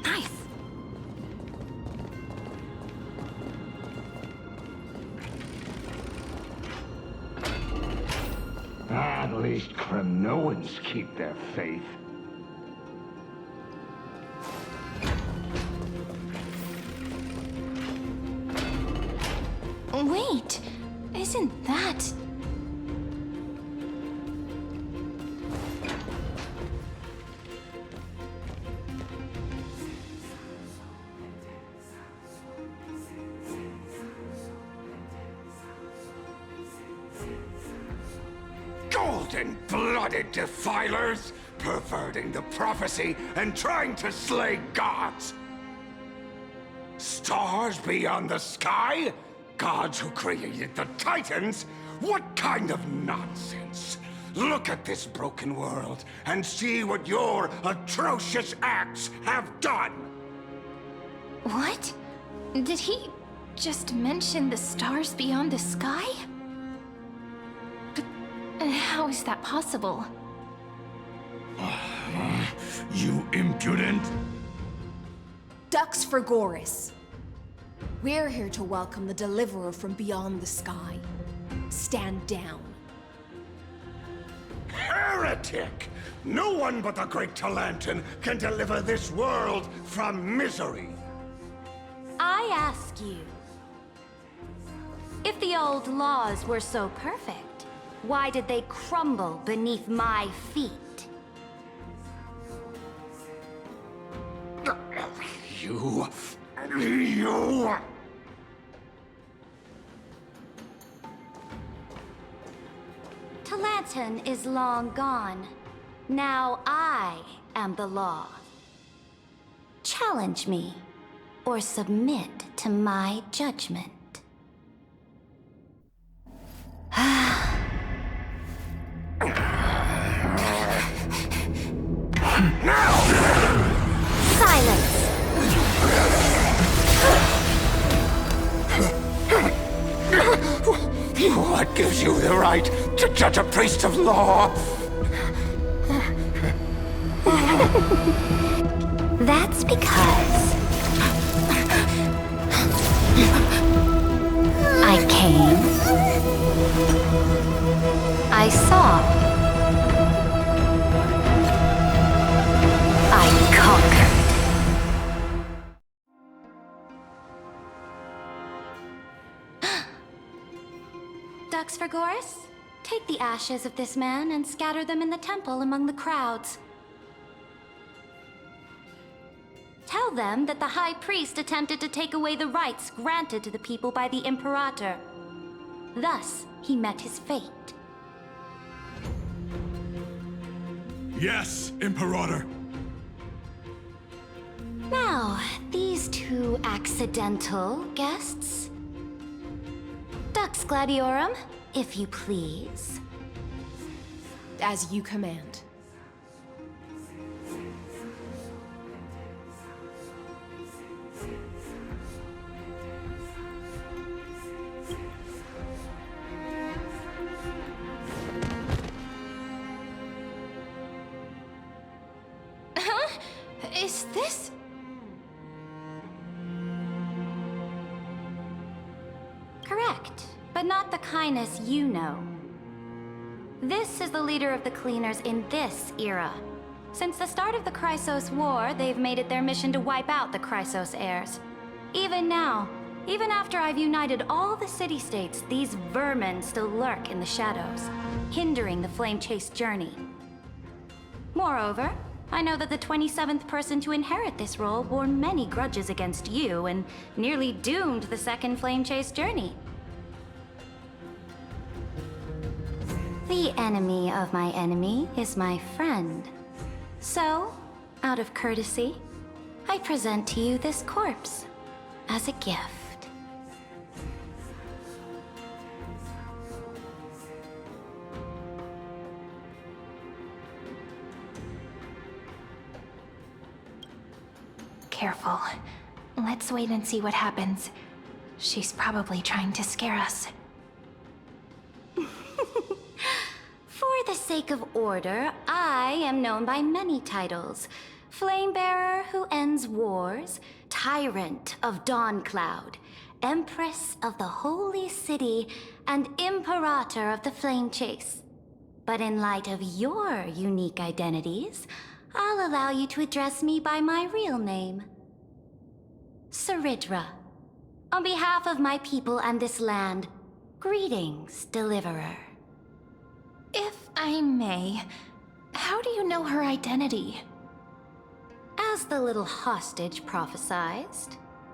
Nice. At least Cronoans keep their faith. Wait, isn't that... Golden-blooded defilers, perverting the prophecy and trying to slay gods. Stars beyond the sky? Gods who created the Titans? What kind of nonsense? Look at this broken world and see what your atrocious acts have done! What? Did he just mention the stars beyond the sky? But how is that possible? You impudent! Ducks for Goris. We're here to welcome the deliverer from beyond the sky. Stand down. Heretic! No one but the great Talantin can deliver this world from misery! I ask you, if the old laws were so perfect, why did they crumble beneath my feet? You... Talantin is long gone. Now I am the law. Challenge me, or submit to my judgment. Silence! What gives you the right to judge a priest of law? That's because I came, I saw, I conquered. Ducks for Goris, take the ashes of this man and scatter them in the temple among the crowds. Tell them that the High Priest attempted to take away the rights granted to the people by the Imperator. Thus, he met his fate. Yes, Imperator. Now, these two accidental guests. Dux Gladiorum, if you please. As you command. Huh? Is this... Correct, but not the kindness you know. This is the leader of the Cleaners in this era. Since the start of the Chrysos War, they've made it their mission to wipe out the Chrysos heirs. Even now, even after I've united all the city-states, these vermin still lurk in the shadows, hindering the flame-chased journey. Moreover, I know that the 27th person to inherit this role bore many grudges against you and nearly doomed the second flame-chased journey. The enemy of my enemy is my friend. So, out of courtesy, I present to you this corpse as a gift. Careful. Let's wait and see what happens. She's probably trying to scare us. For the sake of order, I am known by many titles. Flamebearer who ends wars, tyrant of Dawncloud, empress of the Holy City, and imperator of the Flame Chase. But in light of your unique identities, I'll allow you to address me by my real name. Saridra. On behalf of my people and this land, greetings, Deliverer. If I may, how do you know her identity? As the little hostage prophesied,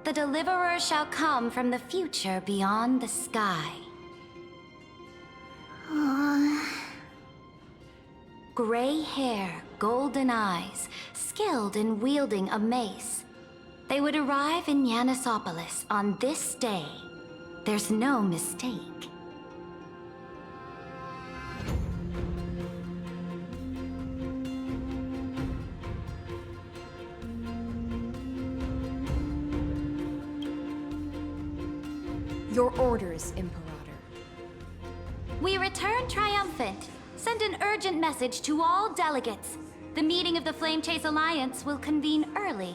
the Deliverer shall come from the future beyond the sky. Gray hair, golden eyes, skilled in wielding a mace. They would arrive in Yanisopolis on this day. There's no mistake. Your orders, Imperator. We return triumphant. Send an urgent message to all delegates. The meeting of the Flame Chase Alliance will convene early.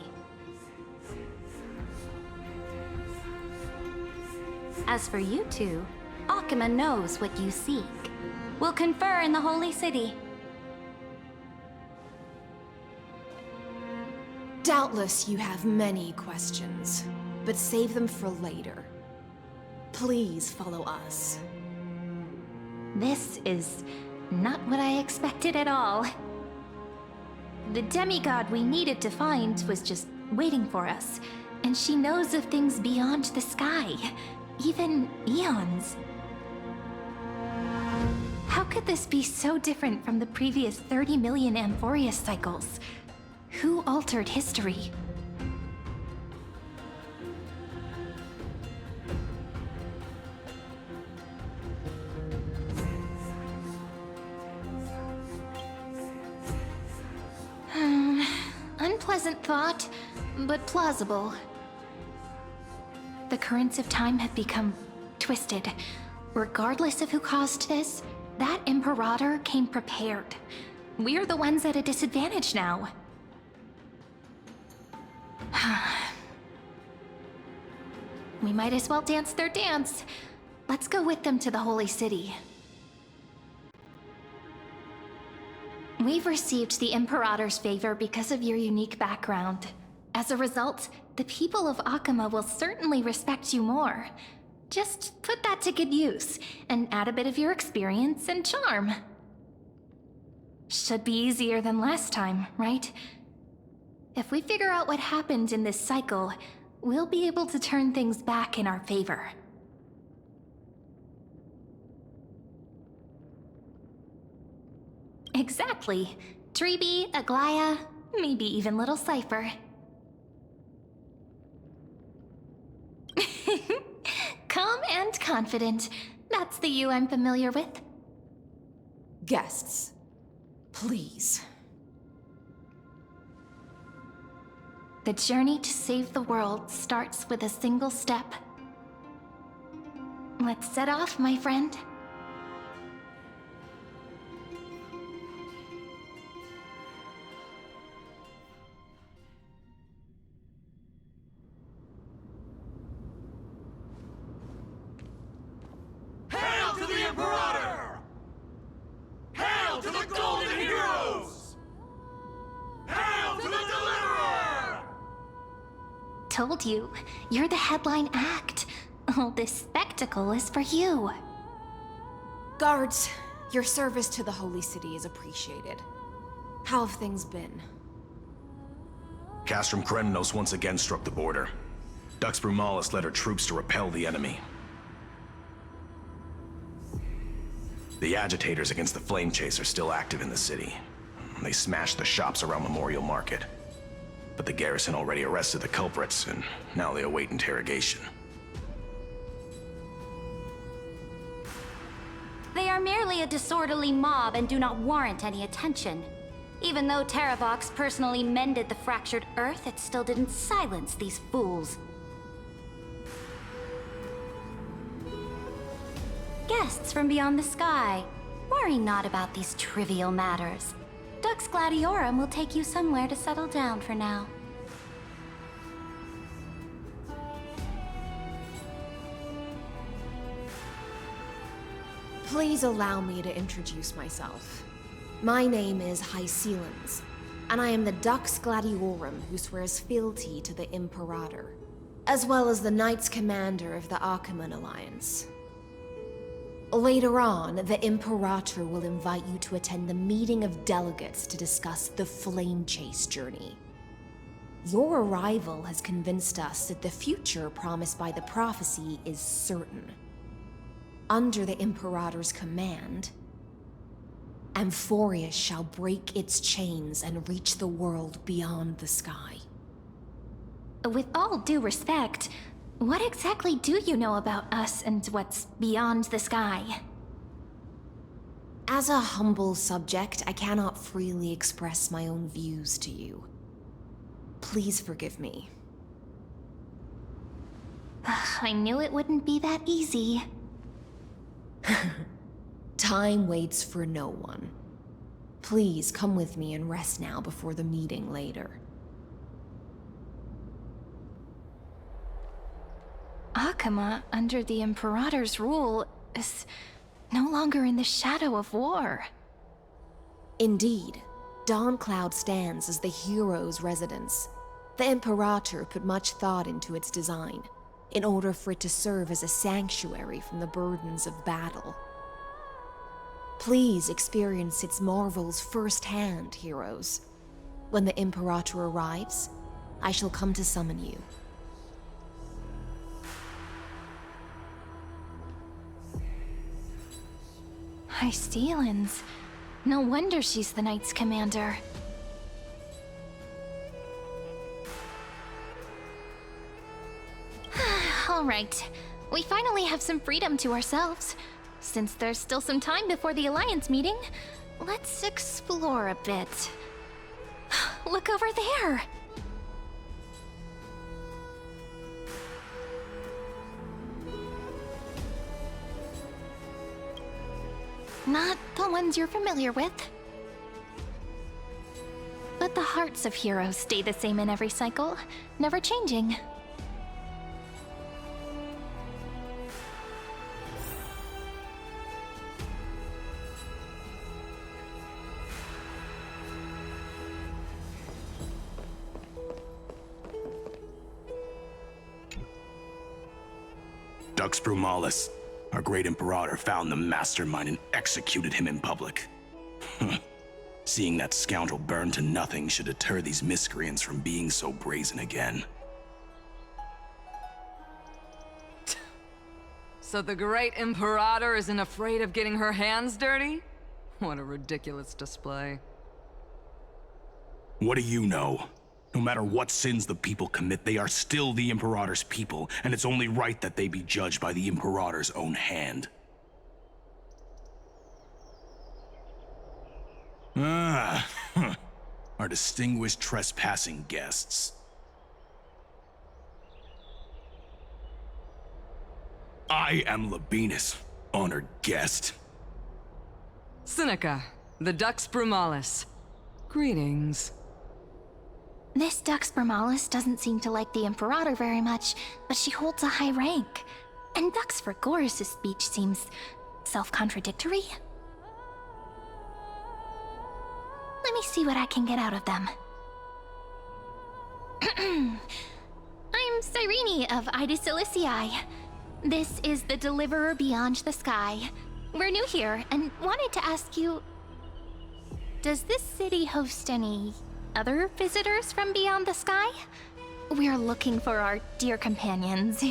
As for you two, Akima knows what you seek. We'll confer in the Holy City. Doubtless you have many questions, but save them for later. Please follow us. This is not what I expected at all. The demigod we needed to find was just waiting for us, and she knows of things beyond the sky, even eons. How could this be so different from the previous 30 million Amphoreus cycles? Who altered history? Unpleasant thought, but plausible. The currents of time have become twisted. Regardless of who caused this, that Imperator came prepared. We're the ones at a disadvantage now. We might as well dance their dance. Let's go with them to the Holy City. We've received the Imperator's favor because of your unique background. As a result, the people of Akima will certainly respect you more. Just put that to good use, and add a bit of your experience and charm. Should be easier than last time, right? If we figure out what happened in this cycle, we'll be able to turn things back in our favor. Exactly. Treeby, Aglaya, maybe even little Cypher. Calm and confident. That's the you I'm familiar with. Guests, please. The journey to save the world starts with a single step. Let's set off, my friend. Hail to the Imperator! Hail to the Golden Heroes! Hail to the Deliverer! Told you, you're the headline act. All this spectacle is for you. Guards, your service to the Holy City is appreciated. How have things been? Castrum Krenos once again struck the border. Dux Brumalis led her troops to repel the enemy. The agitators against the Flame Chase are still active in the city. They smashed the shops around Memorial Market. But the garrison already arrested the culprits, and now they await interrogation. They are merely a disorderly mob and do not warrant any attention. Even though Terravox personally mended the fractured earth, it still didn't silence these fools. Guests from beyond the sky, worry not about these trivial matters. Dux Gladiorum will take you somewhere to settle down for now. Please allow me to introduce myself. My name is Hycelens, and I am the Dux Gladiorum who swears fealty to the Imperator, as well as the Knights Commander of the Achaemenid Alliance. Later on, the Imperator will invite you to attend the meeting of delegates to discuss the Flame Chase journey. Your arrival has convinced us that the future promised by the prophecy is certain. Under the Imperator's command, Amphoreus shall break its chains and reach the world beyond the sky. With all due respect, what exactly do you know about us and what's beyond the sky? As a humble subject, I cannot freely express my own views to you. Please forgive me. I knew it wouldn't be that easy. Time waits for no one. Please come with me and rest now before the meeting later. Akama, under the Imperator's rule, is no longer in the shadow of war. Indeed, Dawncloud stands as the hero's residence. The Imperator put much thought into its design, in order for it to serve as a sanctuary from the burdens of battle. Please experience its marvels firsthand, heroes. When the Imperator arrives, I shall come to summon you. Hycelens. No wonder she's the Knights Commander. All right. We finally have some freedom to ourselves. Since there's still some time before the Alliance meeting, let's explore a bit. Look over there! Not the ones you're familiar with. But the hearts of heroes stay the same in every cycle, never changing. Dux Brumalis, our great Imperator, found the mastermind and executed him in public. Seeing that scoundrel burn to nothing should deter these miscreants from being so brazen again. So the great Imperator isn't afraid of getting her hands dirty? What a ridiculous display. What do you know? No matter what sins the people commit, they are still the Imperator's people, and it's only right that they be judged by the Imperator's own hand. Our distinguished trespassing guests. I am Labienus, honored guest. Seneca, the Dux Brumalis. Greetings. This Dux Brumalis doesn't seem to like the Imperator very much, but she holds a high rank. And Dux Vergoris' speech seems self-contradictory. Let me see what I can get out of them. I'm Cyrene of Ida Cilicii. This is the Deliverer Beyond the Sky. We're new here and wanted to ask you... Does this city host any other visitors from beyond the sky? We're looking for our dear companions.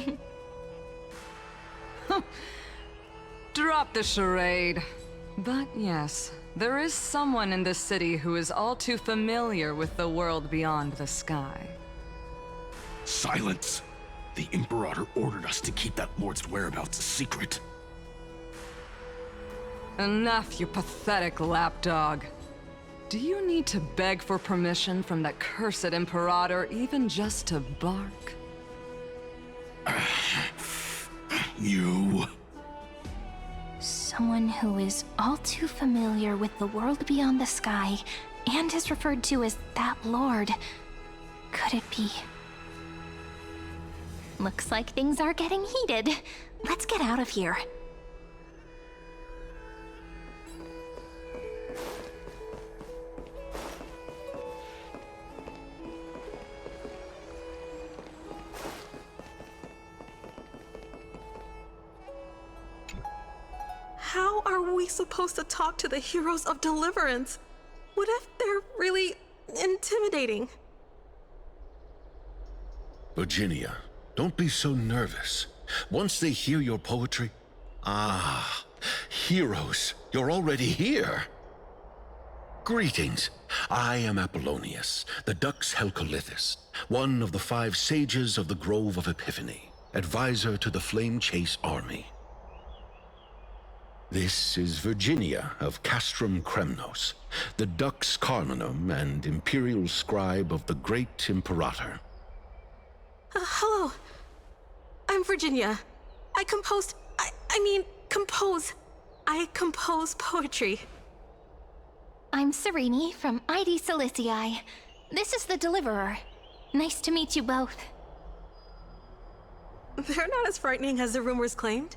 Drop the charade. But yes, there is someone in this city who is all too familiar with the world beyond the sky. Silence! The Imperator ordered us to keep that lord's whereabouts a secret. Enough, you pathetic lapdog. Do you need to beg for permission from that cursed Imperator even just to bark? You... Someone who is all too familiar with the world beyond the sky and is referred to as that lord. Could it be? Looks like things are getting heated. Let's get out of here. How are we supposed to talk to the heroes of Deliverance? What if they're really intimidating? Virginia, don't be so nervous. Once they hear your poetry... Ah, heroes, you're already here. Greetings. I am Apollonius, the Dux Helcolithus, one of the 5 sages of the Grove of Epiphany, advisor to the Flame Chase army. This is Virginia of Castrum Kremnos, the Dux Carminum and imperial scribe of the Great Imperator. Hello. I'm Virginia. I compose poetry. I'm Serene from ID Silicii. This is the Deliverer. Nice to meet you both. They're not as frightening as the rumors claimed.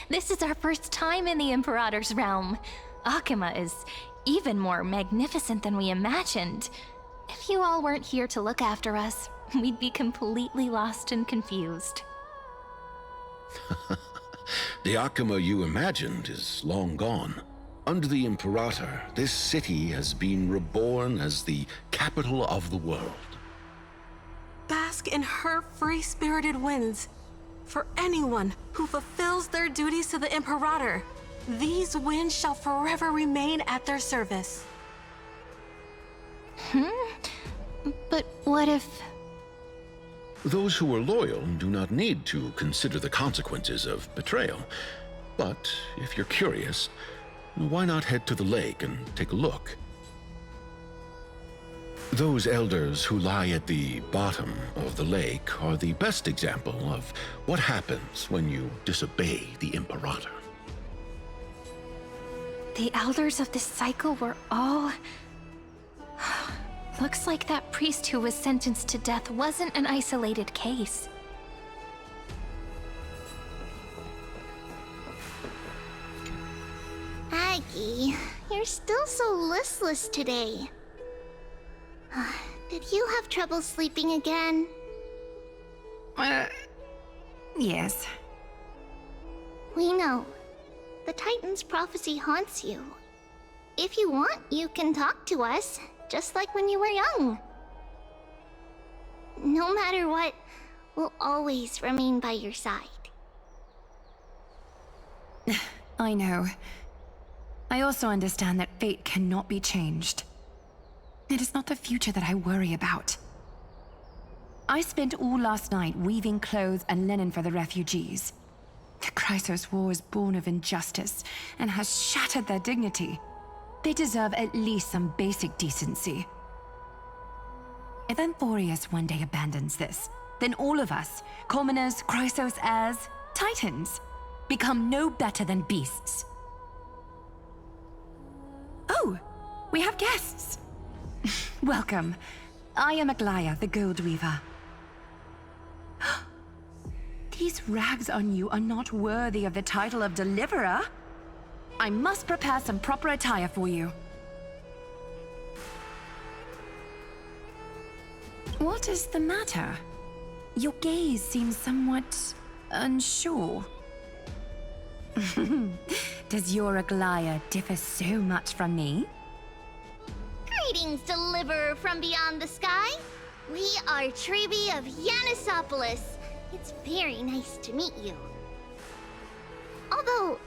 This is our first time in the Imperator's realm. Akima is even more magnificent than we imagined. If you all weren't here to look after us, we'd be completely lost and confused. The Akima you imagined is long gone. Under the Imperator, this city has been reborn as the capital of the world. Bask in her free-spirited winds. For anyone who fulfills their duties to the Imperator, these winds shall forever remain at their service. But what if... Those who are loyal do not need to consider the consequences of betrayal. But if you're curious, why not head to the lake and take a look? Those elders who lie at the bottom of the lake are the best example of what happens when you disobey the Imperator. The elders of this cycle were all... Looks like that priest who was sentenced to death wasn't an isolated case. Aggie, you're still so listless today. Did you have trouble sleeping again? Yes. We know. The Titan's prophecy haunts you. If you want, you can talk to us, just like when you were young. No matter what, we'll always remain by your side. I know. I also understand that fate cannot be changed. It is not the future that I worry about. I spent all last night weaving clothes and linen for the refugees. The Chrysos War is born of injustice and has shattered their dignity. They deserve at least some basic decency. If Amphoreus one day abandons this, then all of us, commoners, Chrysos heirs, Titans, become no better than beasts. Oh, we have guests. Welcome. I am Aglaya, the Gold Weaver. These rags on you are not worthy of the title of Deliverer. I must prepare some proper attire for you. What is the matter? Your gaze seems somewhat unsure. Does your Aglaya differ so much from me? Greetings, Deliverer from beyond the sky. We are Trebi of Yanisopolis. It's very nice to meet you. Although,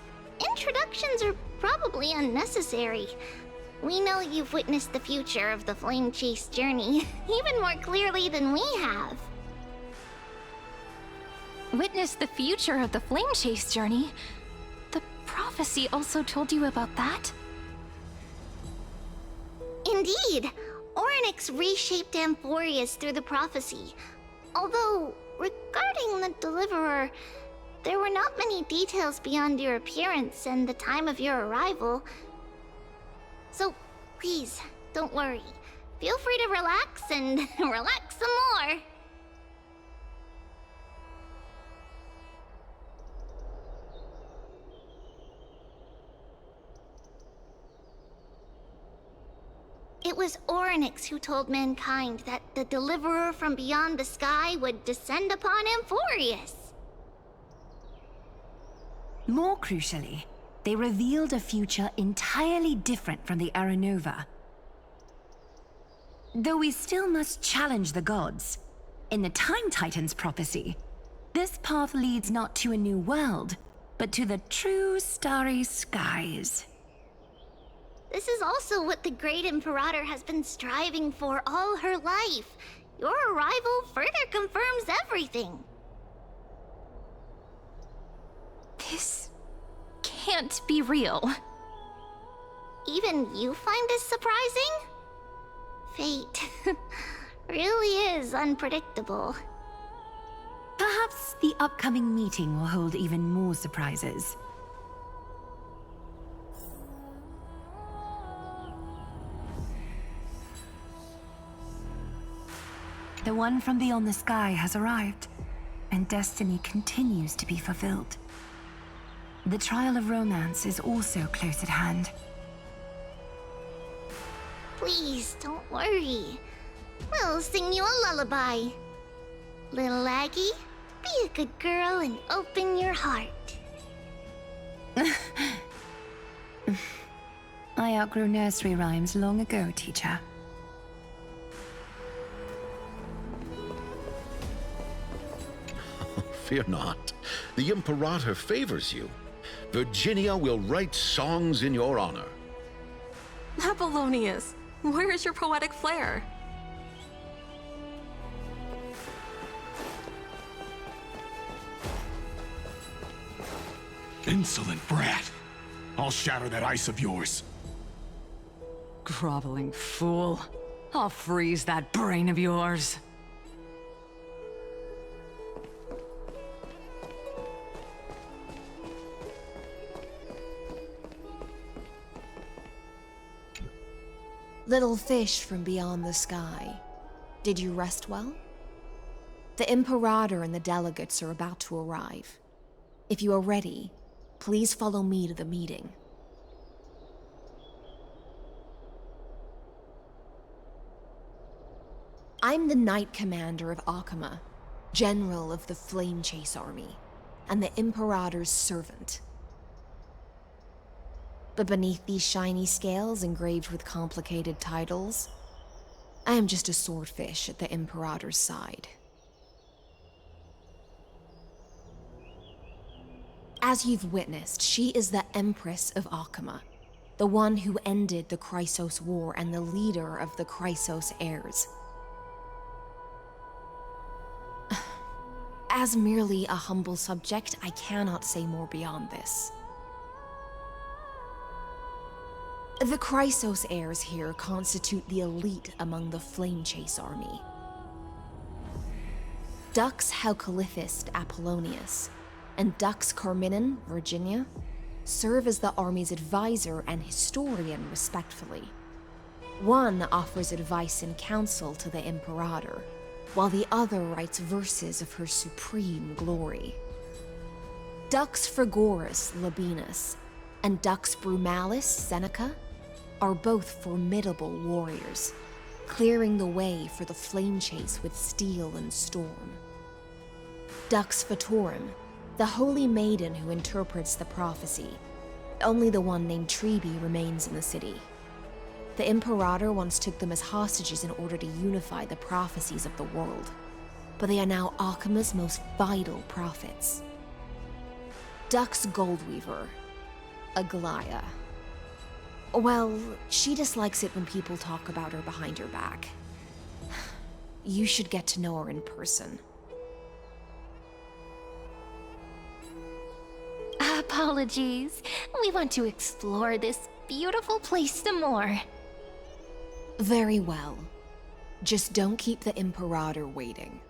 introductions are probably unnecessary. We know you've witnessed the future of the Flame Chase journey, even more clearly than we have. Witness the future of the Flame Chase journey? The prophecy also told you about that? Indeed, Orynyx reshaped Amphoreus through the prophecy. Although, regarding the Deliverer, there were not many details beyond your appearance and the time of your arrival. So, please, don't worry. Feel free to relax and relax some more. It was Orynyx who told mankind that the deliverer from beyond the sky would descend upon Amphoreus. More crucially, they revealed a future entirely different from the Aranova. Though we still must challenge the gods, in the Time Titan's prophecy, this path leads not to a new world, but to the true starry skies. This is also what the Great Imperator has been striving for all her life. Your arrival further confirms everything. This can't be real. Even you find this surprising? Fate really is unpredictable. Perhaps the upcoming meeting will hold even more surprises. The one from beyond the sky has arrived, and destiny continues to be fulfilled. The trial of romance is also close at hand. Please, don't worry. We'll sing you a lullaby. Little Aggie, be a good girl and open your heart. I outgrew nursery rhymes long ago, teacher. Fear not. The Imperator favors you. Virginia will write songs in your honor. Apollonius, where is your poetic flair? Insolent brat. I'll shatter that ice of yours. Groveling fool. I'll freeze that brain of yours. Little fish from beyond the sky, did you rest well? The Imperator and the delegates are about to arrive. If you are ready, please follow me to the meeting. I'm the Knight Commander of Akama, General of the Flame Chase Army, and the Imperator's servant. But beneath these shiny scales engraved with complicated titles, I am just a swordfish at the Imperator's side. As you've witnessed, she is the Empress of Akama, the one who ended the Chrysos War and the leader of the Chrysos heirs. As merely a humble subject, I cannot say more beyond this. The Chrysos heirs here constitute the elite among the Flame Chase army. Dux Halcalithist Apollonius and Dux Carminan, Virginia, serve as the army's advisor and historian respectively. One offers advice and counsel to the Imperator, while the other writes verses of her supreme glory. Dux Frigoris Labienus and Dux Brumalis Seneca are both formidable warriors, clearing the way for the flame chase with steel and storm. Dux Fatorum, the holy maiden who interprets the prophecy. Only the one named Trebi remains in the city. The Imperator once took them as hostages in order to unify the prophecies of the world, but they are now Akama's most vital prophets. Dux Goldweaver, Aglaya. Well, she dislikes it when people talk about her behind her back. You should get to know her in person. Apologies. We want to explore this beautiful place some more. Very well. Just don't keep the Imperator waiting.